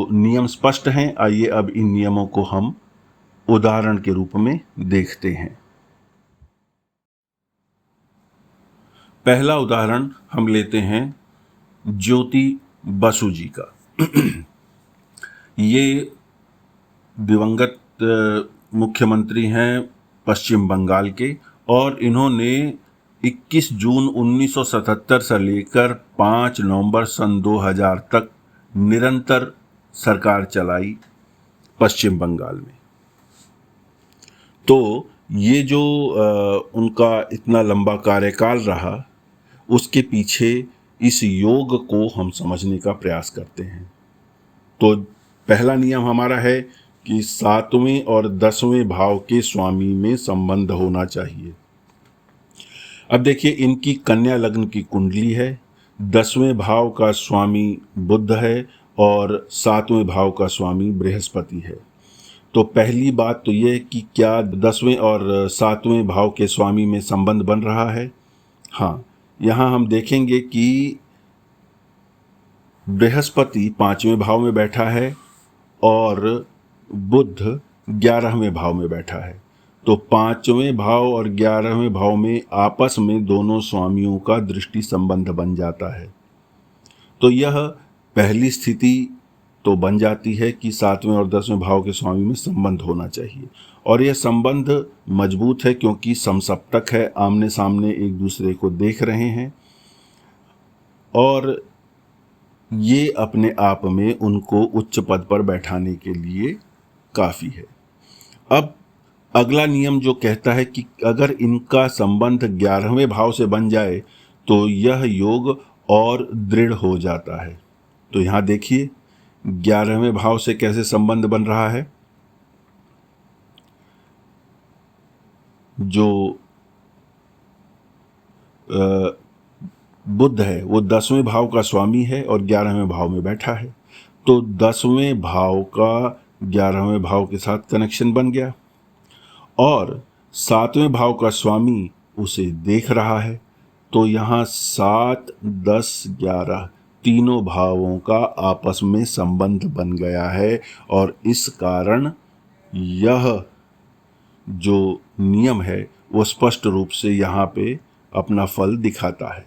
तो नियम स्पष्ट हैं। आइए अब इन नियमों को हम उदाहरण के रूप में देखते हैं। पहला उदाहरण हम लेते हैं ज्योति बसु जी का। ये दिवंगत मुख्यमंत्री हैं पश्चिम बंगाल के, और इन्होंने 21 जून 1977 से लेकर 5 नवंबर सन 2000 तक निरंतर सरकार चलाई पश्चिम बंगाल में। तो ये जो उनका इतना लंबा कार्यकाल रहा, उसके पीछे इस योग को हम समझने का प्रयास करते हैं। तो पहला नियम हमारा है कि 7वें और 10वें भाव के स्वामी में संबंध होना चाहिए। अब देखिए, इनकी कन्या लग्न की कुंडली है, 10वें भाव का स्वामी बुध है और 7वें भाव का स्वामी बृहस्पति है। तो पहली बात तो ये कि क्या 10वें और 7वें भाव के स्वामी में संबंध बन रहा है? हाँ, यहाँ हम देखेंगे कि बृहस्पति 5वें भाव में बैठा है और बुध 11वें भाव में बैठा है। तो 5वें भाव और 11वें भाव में आपस में दोनों स्वामियों का दृष्टि संबंध बन जाता है। तो यह पहली स्थिति तो बन जाती है कि 7वें और 10वें भाव के स्वामी में संबंध होना चाहिए, और यह संबंध मजबूत है क्योंकि समसप्तक है, आमने सामने एक दूसरे को देख रहे हैं, और ये अपने आप में उनको उच्च पद पर बैठाने के लिए काफ़ी है। अब अगला नियम जो कहता है कि अगर इनका संबंध 11वें भाव से बन जाए तो यह योग और दृढ़ हो जाता है। तो यहाँ देखिए 11वें भाव से कैसे संबंध बन रहा है। जो बुध है वो 10वें भाव का स्वामी है और 11वें भाव में बैठा है। तो 10वें भाव का 11वें भाव के साथ कनेक्शन बन गया, और 7वें भाव का स्वामी उसे देख रहा है। तो यहाँ 7, 10, 11 तीनों भावों का आपस में संबंध बन गया है, और इस कारण यह जो नियम है वो स्पष्ट रूप से यहाँ पे अपना फल दिखाता है।